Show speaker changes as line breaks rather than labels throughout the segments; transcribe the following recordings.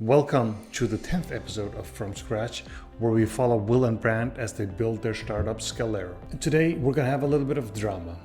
Welcome to the 10th episode of From Scratch, where we follow Will and Brand as they build their startup Scalero. Today, we're going to have a little bit of drama.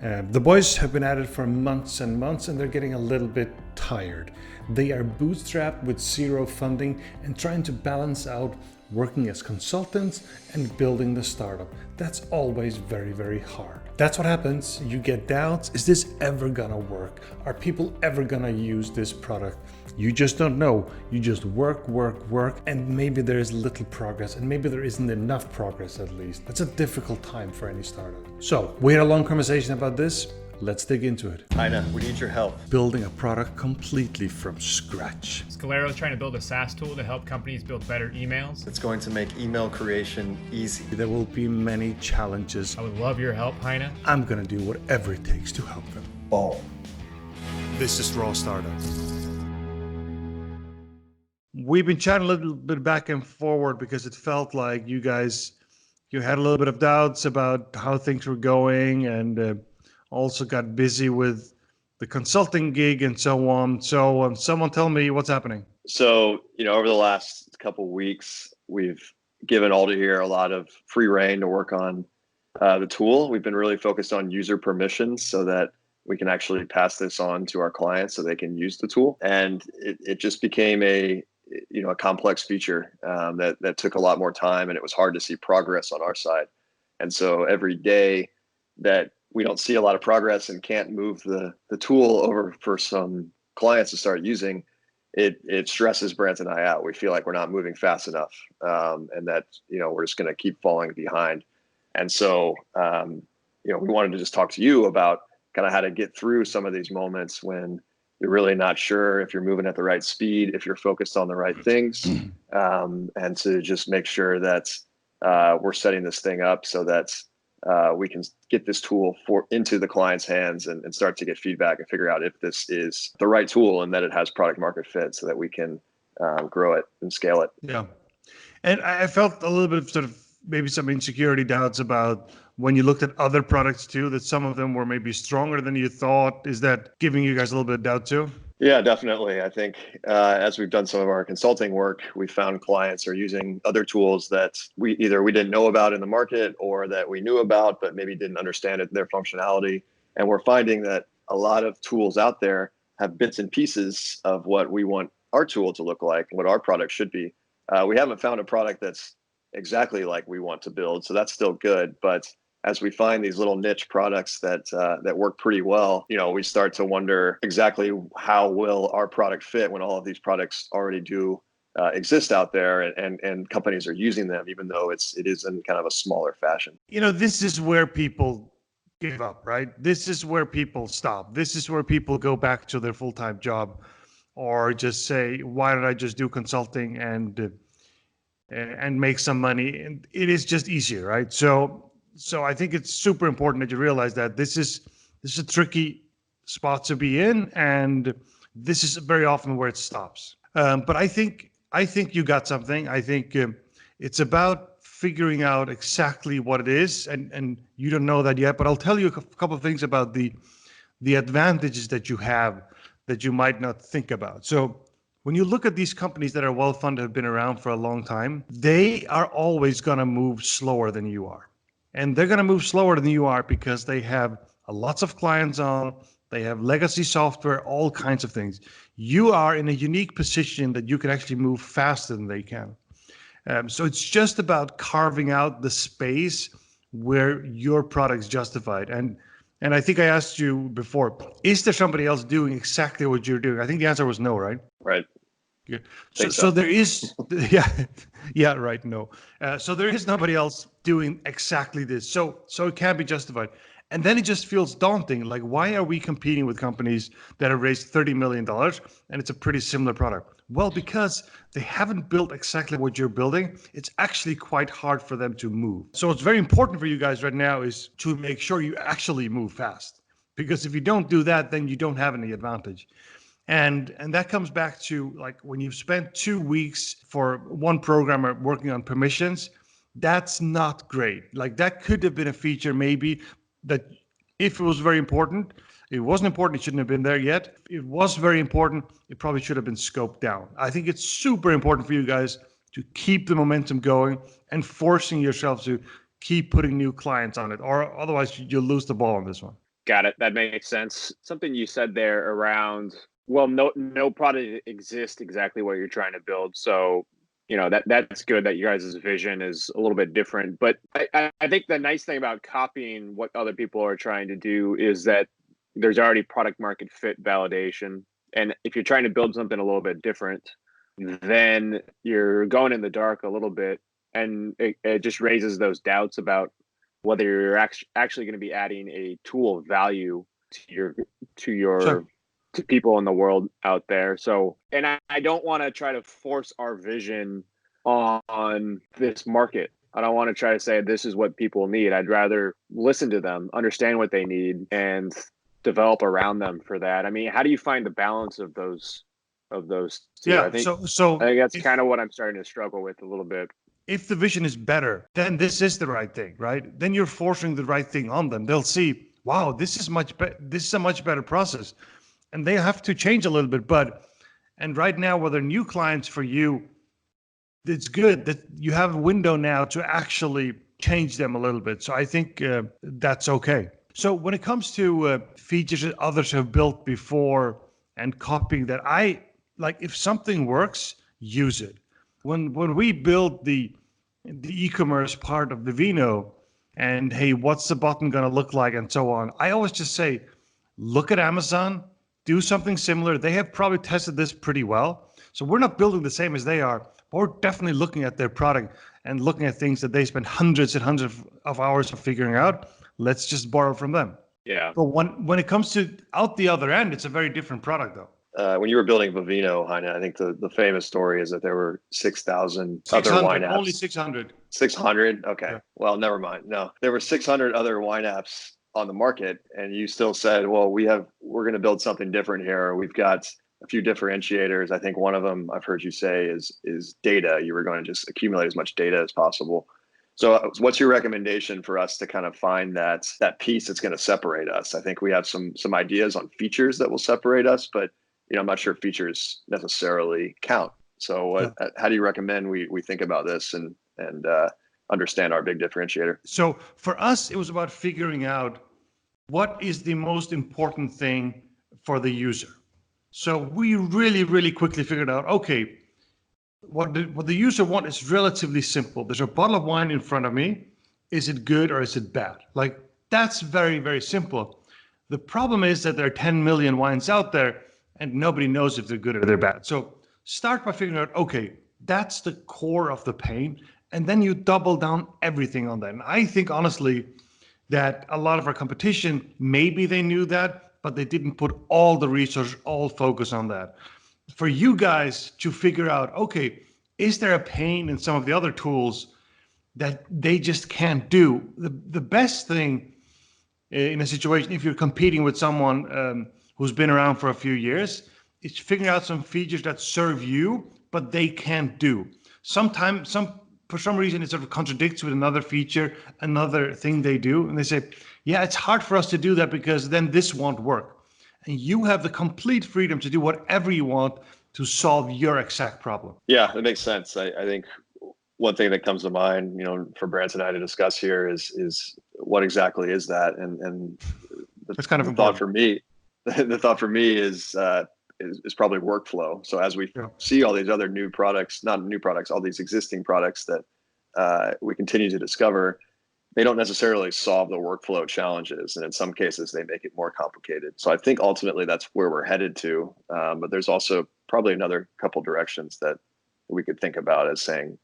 The boys have been at it for months and months, and they're getting a little bit tired. They are bootstrapped with zero funding and trying to balance out working as consultants and building the startup. That's always very, very hard. That's what happens. You get doubts. Is this ever gonna work? Are people ever gonna use this product? You just don't know. You just work, and maybe there is little progress, and maybe there isn't enough progress at least. That's a difficult time for any startup. So, we had a long conversation about this. Let's dig into it.
Aina, we need your help.
Building a product completely from scratch.
Scalero is trying to build a SaaS tool to help companies build better emails.
It's going to make email creation easy.
There will be many challenges.
I would love your help, Heine.
I'm gonna do whatever it takes to help them.
Boom.
This is Raw Startup. We've been chatting a little bit back and forward because it felt like you had a little bit of doubts about how things were going, and also got busy with the consulting gig and so on. So someone tell me what's happening.
So, over the last couple of weeks, we've given Alder here a lot of free reign to work on the tool. We've been really focused on user permissions so that we can actually pass this on to our clients so they can use the tool. And it just became a complex feature that took a lot more time, and it was hard to see progress on our side. And so every day that we don't see a lot of progress and can't move the tool over for some clients to start using, it stresses Brant and I out. We feel like we're not moving fast enough, and that we're just going to keep falling behind. And so we wanted to just talk to you about kind of how to get through some of these moments when you're really not sure if you're moving at the right speed, if you're focused on the right things, and to just make sure that we're setting this thing up so that we can get this tool into the client's hands and start to get feedback and figure out if this is the right tool and that it has product market fit so that we can grow it and scale it.
Yeah. And I felt a little bit of sort of maybe some insecurity doubts about when you looked at other products too, that some of them were maybe stronger than you thought. Is that giving you guys a little bit of doubt too?
Yeah, definitely. I think as we've done some of our consulting work, we found clients are using other tools that we didn't know about in the market, or that we knew about but maybe didn't understand their functionality. And we're finding that a lot of tools out there have bits and pieces of what we want our tool to look like and what our product should be. We haven't found a product that's exactly like we want to build, so that's still good. But as we find these little niche products that work pretty well, we start to wonder exactly how will our product fit when all of these products already do exist out there, and companies are using them, even though it is in kind of a smaller fashion.
This is where people give up, right? This is where people stop. This is where people go back to their full-time job, or just say, why don't I just do consulting and make some money? And it is just easier, right? So I think it's super important that you realize that this is a tricky spot to be in, and this is very often where it stops. But I think you got something. I think it's about figuring out exactly what it is, and you don't know that yet. But I'll tell you a couple of things about the advantages that you have that you might not think about. So when you look at these companies that are well-funded, have been around for a long time, they are always going to move slower than you are. And they're going to move slower than you are because they have lots of clients on, they have legacy software, all kinds of things. You are in a unique position that you can actually move faster than they can. So it's just about carving out the space where your product's justified. And I think I asked you before, is there somebody else doing exactly what you're doing? I think the answer was no, right?
Right.
Yeah. So there is, yeah, right. No. So there is nobody else doing exactly this. So it can be justified. And then it just feels daunting. Like, why are we competing with companies that have raised $30 million and it's a pretty similar product? Well, because they haven't built exactly what you're building. It's actually quite hard for them to move. So what's very important for you guys right now is to make sure you actually move fast. Because if you don't do that, then you don't have any advantage. And that comes back to, like, when you've spent 2 weeks for one programmer working on permissions, that's not great. Like, that could have been a feature maybe that, if it was very important, It wasn't important. It shouldn't have been there yet. It was very important. It probably should have been scoped down. I think it's super important for you guys to keep the momentum going and forcing yourself to keep putting new clients on it, or otherwise you'll lose the ball on this one.
Got it. That makes sense. Something you said there around, well, no product exists exactly what you're trying to build. So, that's good that you guys' vision is a little bit different. But I think the nice thing about copying what other people are trying to do is that there's already product market fit validation. And if you're trying to build something a little bit different, then you're going in the dark a little bit. And it just raises those doubts about whether you're actually going to be adding a tool of value to
Sure.
to people in the world out there. So, and I don't want to try to force our vision on this market. I don't want to try to say this is what people need. I'd rather listen to them, understand what they need, and develop around them for that. I mean, how do you find the balance of those two?
Yeah.
I think
So
I think that's kind of what I'm starting to struggle with a little bit.
if the vision is better, then this is the right thing, right? Then you're forcing the right thing on them. They'll see, wow, this is this is a much better process, and they have to change a little bit. And right now, where they're new clients for you, it's good that you have a window now to actually change them a little bit. So I think that's okay. So when it comes to features that others have built before and copying that, I like, if something works, use it. When we build the e-commerce part of the Vino, and hey, what's the button going to look like and so on, I always just say, look at Amazon, do something similar. They have probably tested this pretty well. So we're not building the same as they are, but we're definitely looking at their product and looking at things that they spend hundreds and hundreds of hours of figuring out. Let's just borrow from them.
Yeah.
But when it comes to out the other end, it's a very different product though.
When you were building Vivino, Heine, I think the famous story is that there were 6,000 other wine apps.
Only 600.
600? Okay.
Yeah.
Well, never mind. No, there were 600 other wine apps on the market, and you still said, well, we're going to build something different here. We've got a few differentiators. I think one of them I've heard you say is data. You were going to just accumulate as much data as possible. So what's your recommendation for us to kind of find that piece that's going to separate us? I think we have some ideas on features that will separate us, but I'm not sure features necessarily count. So how do you recommend we think about this and understand our big differentiator?
So for us, it was about figuring out what is the most important thing for the user. So we really, really quickly figured out, okay, what the user wants is relatively simple. There's a bottle of wine in front of me. Is it good or is it bad? Like, that's very, very simple. The problem is that there are 10 million wines out there and nobody knows if they're good or they're bad. So start by figuring out, okay, that's the core of the pain. And then you double down everything on that. And I think, honestly, that a lot of our competition, maybe they knew that, but they didn't put all the resource, all focus on that. For you guys to figure out, okay, is there a pain in some of the other tools that they just can't do? The best thing in a situation, if you're competing with someone who's been around for a few years, is figuring out some features that serve you, but they can't do. Sometimes, for some reason, it sort of contradicts with another feature, another thing they do. And they say, yeah, it's hard for us to do that because then this won't work. And you have the complete freedom to do whatever you want to solve your exact problem.
Yeah, that makes sense. I think one thing that comes to mind, for Brant and I to discuss here is what exactly is that? And
that's kind of
the
important.
thought for me. The thought for me is probably workflow. So as we see all these other new products, not new products, all these existing products that we continue to discover, they don't necessarily solve the workflow challenges. And in some cases, they make it more complicated. So I think ultimately that's where we're headed to. But there's also probably another couple directions that we could think about as saying,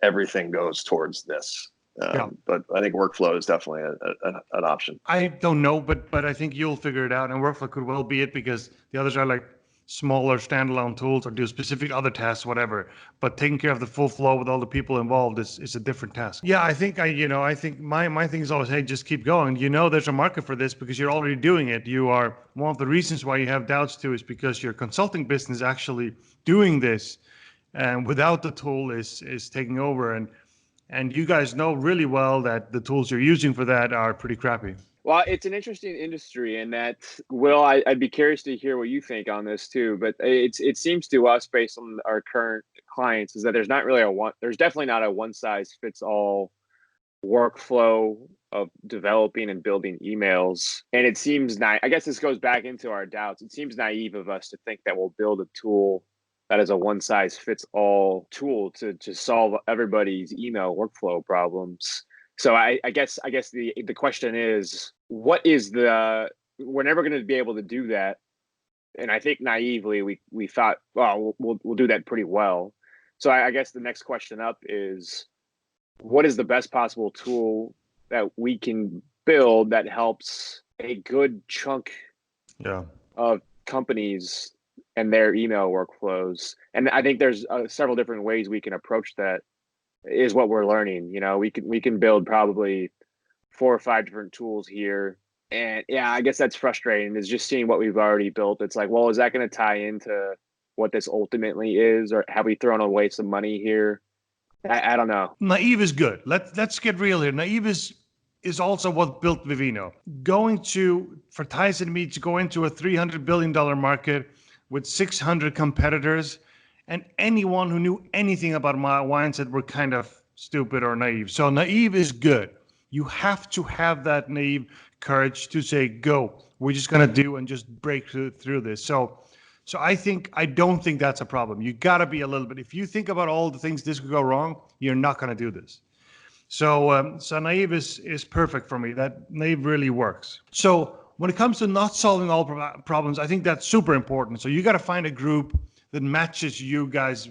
everything goes towards this. But I think workflow is definitely an option.
I don't know, but I think you'll figure it out. And workflow could well be it, because the others are like smaller standalone tools or do specific other tasks, whatever. But taking care of the full flow with all the people involved is a different task. Yeah, I think I think my thing is always, hey, just keep going. There's a market for this because you're already doing it. You are one of the reasons why you have doubts too is because your consulting business is actually doing this, and without the tool is taking over. And you guys know really well that the tools you're using for that are pretty crappy.
Well, it's an interesting industry, and that Will, I'd be curious to hear what you think on this too. But it seems to us, based on our current clients, is that there's definitely not a one size fits all workflow of developing and building emails. And it seems I guess this goes back into our doubts. It seems naive of us to think that we'll build a tool that is a one size fits all tool to solve everybody's email workflow problems. So I guess the question is, we're never going to be able to do that. And I think naively we thought, well, we'll do that pretty well. So I guess the next question up is, what is the best possible tool that we can build that helps a good chunk of companies and their email workflows? And I think there's several different ways we can approach that, is what we're learning. We can build probably 4 or 5 different tools here. And yeah, I guess that's frustrating, is just seeing what we've already built. It's like, well, is that going to tie into what this ultimately is, or have we thrown away some money here? I don't know.
Naive is good. Let's get real here. Naive is also what built Vivino. For Thais and me to go into a $300 billion market with 600 competitors, and anyone who knew anything about my wine said we're kind of stupid or naive. So naive is good. You have to have that naive courage to say, go. We're just going to do and just break through this. So I don't think that's a problem. You got to be a little bit. If you think about all the things this could go wrong, you're not going to do this. So naive is perfect for me. That naive really works. So when it comes to not solving all problems, I think that's super important. So you got to find a group that matches you guys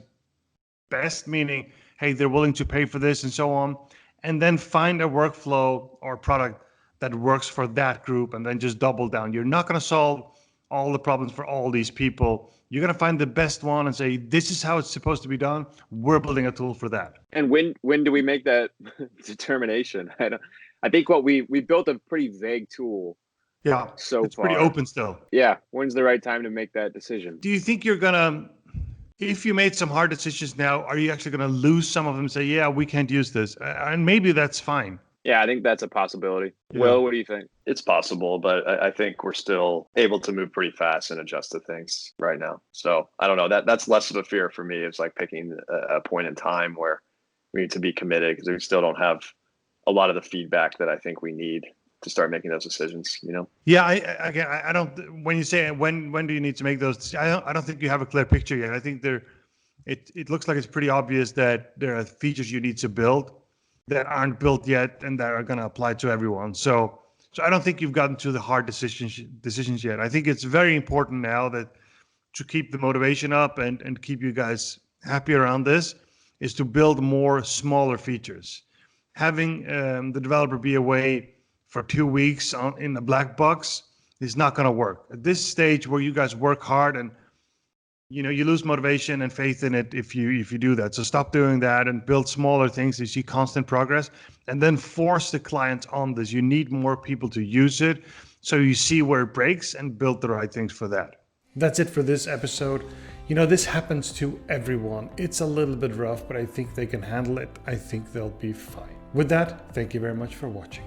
best, meaning, hey, they're willing to pay for this and so on. And then find a workflow or product that works for that group, and then just double down. You're not going to solve all the problems for all these people. You're going to find the best one and say, this is how it's supposed to be done. We're building a tool for that.
And when do we make that determination? I think we built a pretty vague tool.
Yeah,
so
it's
far.
Pretty open still.
Yeah. When's the right time to make that decision?
Do you think you're going to, if you made some hard decisions now, are you actually going to lose some of them and say, yeah, we can't use this? And maybe that's fine.
Yeah, I think that's a possibility.
Yeah.
Will, what do you think?
It's possible, but I think we're still able to move pretty fast and adjust to things right now. So I don't know. That's less of a fear for me. It's like picking a point in time where we need to be committed, because we still don't have a lot of the feedback that I think we need to start making those decisions.
Yeah, I don't. When you say when do you need to make those? I don't think you have a clear picture yet. I think it looks like it's pretty obvious that there are features you need to build that aren't built yet and that are going to apply to everyone. So I don't think you've gotten to the hard decisions yet. I think it's very important now that to keep the motivation up and keep you guys happy around this is to build more smaller features. Having the developer be away for 2 weeks in the black box is not going to work. At this stage where you guys work hard and you lose motivation and faith in it if you do that. So stop doing that and build smaller things. You see constant progress, and then force the client on this. You need more people to use it, so you see where it breaks and build the right things for that. That's it for this episode. This happens to everyone. It's a little bit rough, but I think they can handle it. I think they'll be fine. With that, thank you very much for watching.